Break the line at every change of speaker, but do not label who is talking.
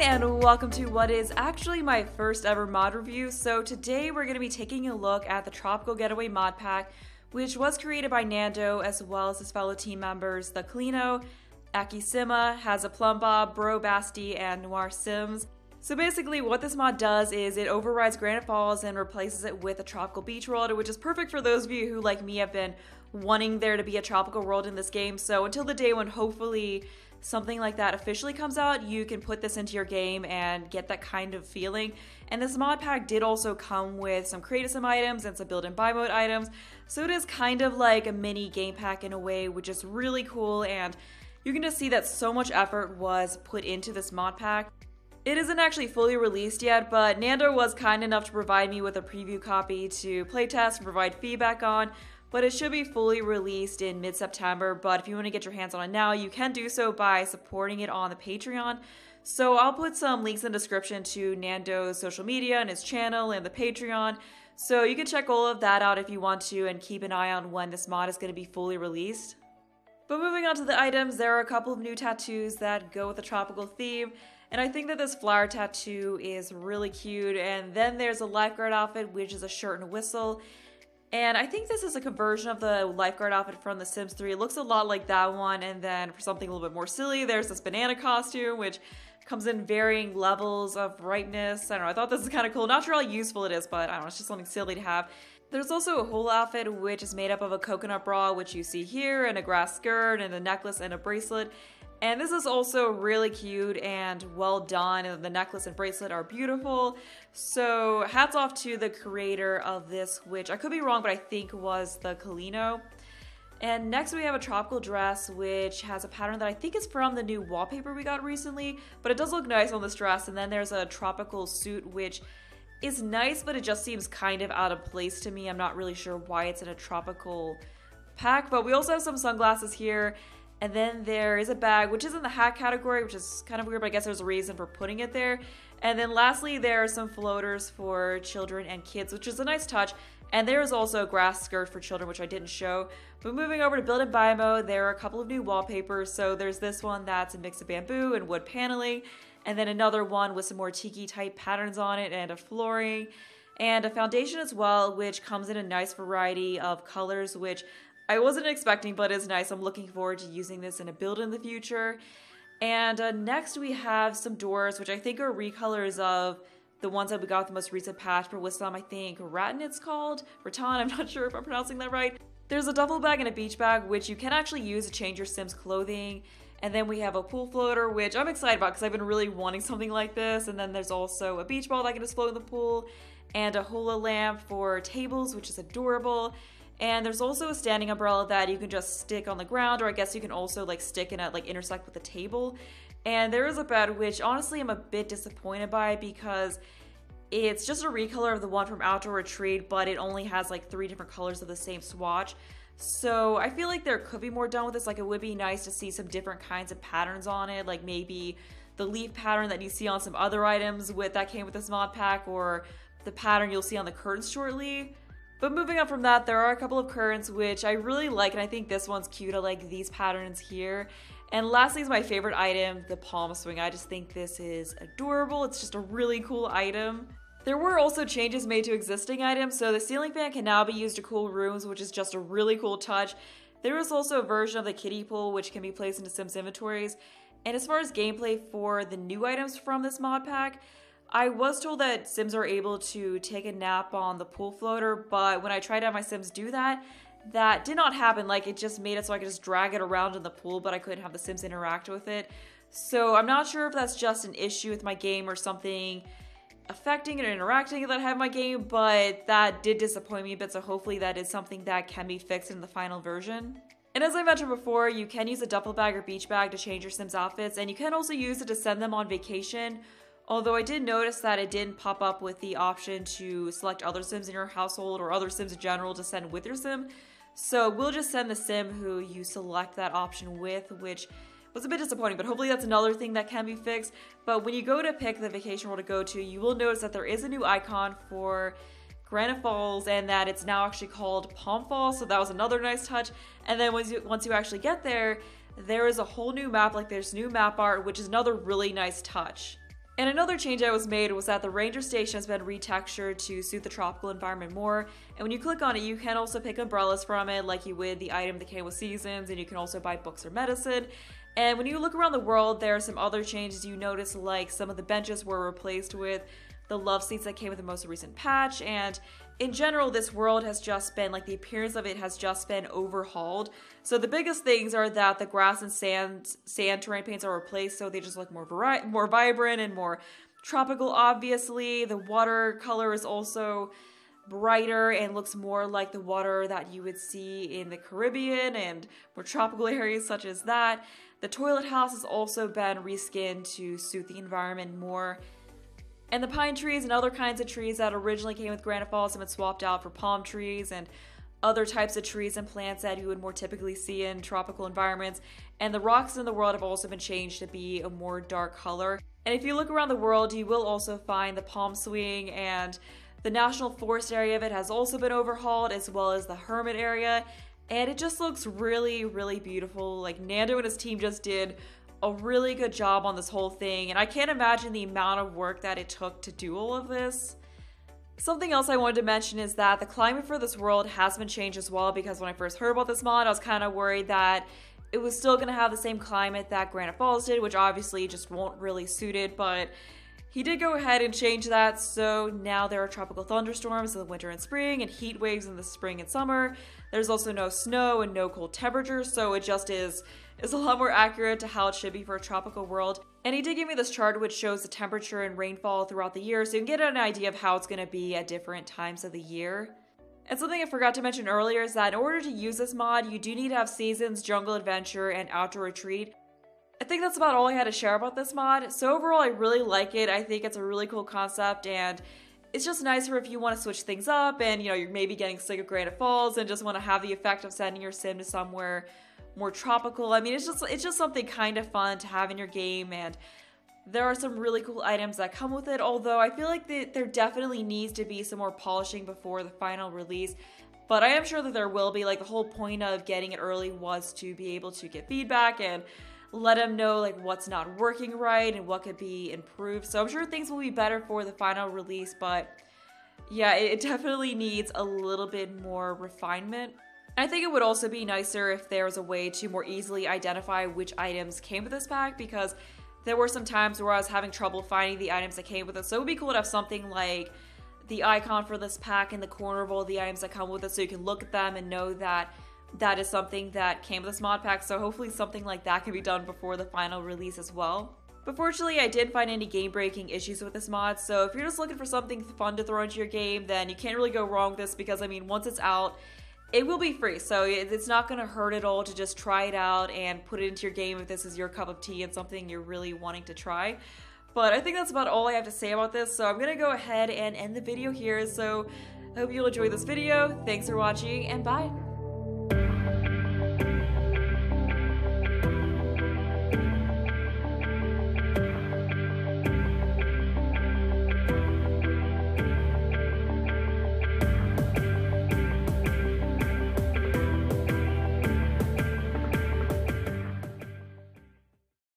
everyone, and welcome to what is actually my first ever mod review. So today we're going to be taking a look at the Tropical Getaway Modpack, which was created by Nando as well as his fellow team members, the Kalino, Akisima, Hazaplumbob, Bro Basti, and Noir Sims. So basically what this mod does is it overrides Granite Falls and replaces it with a tropical beach world, which is perfect for those of you who, like me, have been wanting there to be a tropical world in this game. So until the day when hopefully something like that officially comes out, you can put this into your game and get that kind of feeling. And this mod pack did also come with some create a sim items and some build and buy mode items, so it is kind of like a mini game pack in a way, which is really cool. And you can just see that so much effort was put into this mod pack. It isn't actually fully released yet, but Nando was kind enough to provide me with a preview copy to playtest and provide feedback on. But it should be fully released in mid-September. But if you want to get your hands on it now, you can do so by supporting it on the Patreon. So I'll put some links in the description to Nando's social media and his channel and the Patreon. So you can check all of that out if you want to, and keep an eye on when this mod is going to be fully released. But moving on to the items, there are a couple of new tattoos that go with the tropical theme. And I think that this flower tattoo is really cute. And then there's a lifeguard outfit, which is a shirt and a whistle. And I think this is a conversion of the lifeguard outfit from The Sims 3. It looks a lot like that one. And then for something a little bit more silly, there's this banana costume, which comes in varying levels of brightness. I don't know, I thought this is kind of cool. Not sure how useful it is, but I don't know, it's just something silly to have. There's also a whole outfit, which is made up of a coconut bra, which you see here, and a grass skirt, and a necklace, and a bracelet. And this is also really cute and well done, and the necklace and bracelet are beautiful. So hats off to the creator of this, which I could be wrong, but I think was the Kalino. And next we have a tropical dress, which has a pattern that I think is from the new wallpaper we got recently, but it does look nice on this dress. And then there's a tropical suit, which is nice, but it just seems kind of out of place to me. I'm not really sure why it's in a tropical pack, but we also have some sunglasses here. And then there is a bag, which is in the hat category, which is kind of weird, but I guess there's a reason for putting it there. And then lastly, there are some floaters for children and kids, which is a nice touch. And there is also a grass skirt for children, which I didn't show. But moving over to build and buy mode, there are a couple of new wallpapers. So there's this one that's a mix of bamboo and wood paneling. And then another one with some more tiki type patterns on it and a flooring. And a foundation as well, which comes in a nice variety of colors, which I wasn't expecting, but it's nice. I'm looking forward to using this in a build in the future. And next we have some doors, which I think are recolors of the ones that we got with the most recent patch for Wisdom. I think Rattan it's called. Rattan, I'm not sure if I'm pronouncing that right. There's a duffel bag and a beach bag, which you can actually use to change your Sims clothing. And then we have a pool floater, which I'm excited about because I've been really wanting something like this. And then there's also a beach ball that can just float in the pool, and a hula lamp for tables, which is adorable. And there's also a standing umbrella that you can just stick on the ground, or I guess you can also like stick and like intersect with the table. And there is a bed, which honestly I'm a bit disappointed by because it's just a recolor of the one from Outdoor Retreat, but it only has like 3 different colors of the same swatch. So I feel like there could be more done with this. Like it would be nice to see some different kinds of patterns on it, like maybe the leaf pattern that you see on some other items that came with this mod pack, or the pattern you'll see on the curtains shortly. But moving on from that, there are a couple of curtains which I really like, and I think this one's cute. I like these patterns here. And lastly is my favorite item, the palm swing. I just think this is adorable. It's just a really cool item. There were also changes made to existing items, so the ceiling fan can now be used to cool rooms, which is just a really cool touch. There is also a version of the kiddie pool which can be placed into Sims inventories. And as far as gameplay for the new items from this mod pack, I was told that Sims are able to take a nap on the pool floater, but when I tried to have my Sims do that, that did not happen. Like it just made it so I could just drag it around in the pool, but I couldn't have the Sims interact with it. So I'm not sure if that's just an issue with my game or something affecting and interacting that I have in my game, but that did disappoint me a bit, so hopefully that is something that can be fixed in the final version. And as I mentioned before, you can use a duffel bag or beach bag to change your Sims outfits, and you can also use it to send them on vacation. Although I did notice that it didn't pop up with the option to select other Sims in your household or other Sims in general to send with your Sim. So we'll just send the Sim who you select that option with, which was a bit disappointing, but hopefully that's another thing that can be fixed. But when you go to pick the vacation world to go to, you will notice that there is a new icon for Granite Falls and that it's now actually called Palm Falls, so that was another nice touch. And then once you actually get there, there is a whole new map, like there's new map art, which is another really nice touch. And another change that was made was that the ranger station has been retextured to suit the tropical environment more. And when you click on it, you can also pick umbrellas from it like you would the item that came with seasons, and you can also buy books or medicine. And when you look around the world, there are some other changes you notice, like some of the benches were replaced with the love seats that came with the most recent patch. And in general, this world has just been, like, the appearance of it has just been overhauled. So the biggest things are that the grass and sand terrain paints are replaced, so they just look more vibrant and more tropical, obviously. The water color is also brighter and looks more like the water that you would see in the Caribbean and more tropical areas such as that. The toilet house has also been reskinned to suit the environment more. And the pine trees and other kinds of trees that originally came with Granite Falls have been swapped out for palm trees and other types of trees and plants that you would more typically see in tropical environments. And the rocks in the world have also been changed to be a more dark color. And if you look around the world, you will also find the palm swing, and the national forest area of it has also been overhauled, as well as the hermit area. And it just looks really, really beautiful. Like, Nando and his team just did a really good job on this whole thing, and I can't imagine the amount of work that it took to do all of this. Something else I wanted to mention is that the climate for this world has been changed as well, because when I first heard about this mod, I was kind of worried that it was still going to have the same climate that Granite Falls did, which obviously just won't really suit it, but he did go ahead and change that. So now there are tropical thunderstorms in the winter and spring, and heat waves in the spring and summer. There's also no snow and no cold temperatures, so it just is a lot more accurate to how it should be for a tropical world. And he did give me this chart which shows the temperature and rainfall throughout the year, so you can get an idea of how it's going to be at different times of the year. And something I forgot to mention earlier is that in order to use this mod, you do need to have Seasons, Jungle Adventure, and Outdoor Retreat. I think that's about all I had to share about this mod. So overall, I really like it. I think it's a really cool concept, and it's just nice for if you want to switch things up and, you know, you're maybe getting sick of Granite Falls and just want to have the effect of sending your sim to somewhere more tropical. I mean, it's just something kind of fun to have in your game, and there are some really cool items that come with it, although I feel like there definitely needs to be some more polishing before the final release. But I am sure that there will be. Like, the whole point of getting it early was to be able to get feedback and let them know, like, what's not working right and what could be improved. So I'm sure things will be better for the final release, but yeah, it definitely needs a little bit more refinement. I think it would also be nicer if there was a way to more easily identify which items came with this pack, because there were some times where I was having trouble finding the items that came with it. So it would be cool to have something like the icon for this pack in the corner of all the items that come with it, so you can look at them and know that that is something that came with this mod pack. So hopefully something like that can be done before the final release as well. But fortunately, I didn't find any game-breaking issues with this mod, so if you're just looking for something fun to throw into your game, then you can't really go wrong with this, because I mean, once it's out, it will be free, so it's not going to hurt at all to just try it out and put it into your game if this is your cup of tea and something you're really wanting to try. But I think that's about all I have to say about this, so I'm going to go ahead and end the video here. So I hope you'll enjoy this video. Thanks for watching, and bye!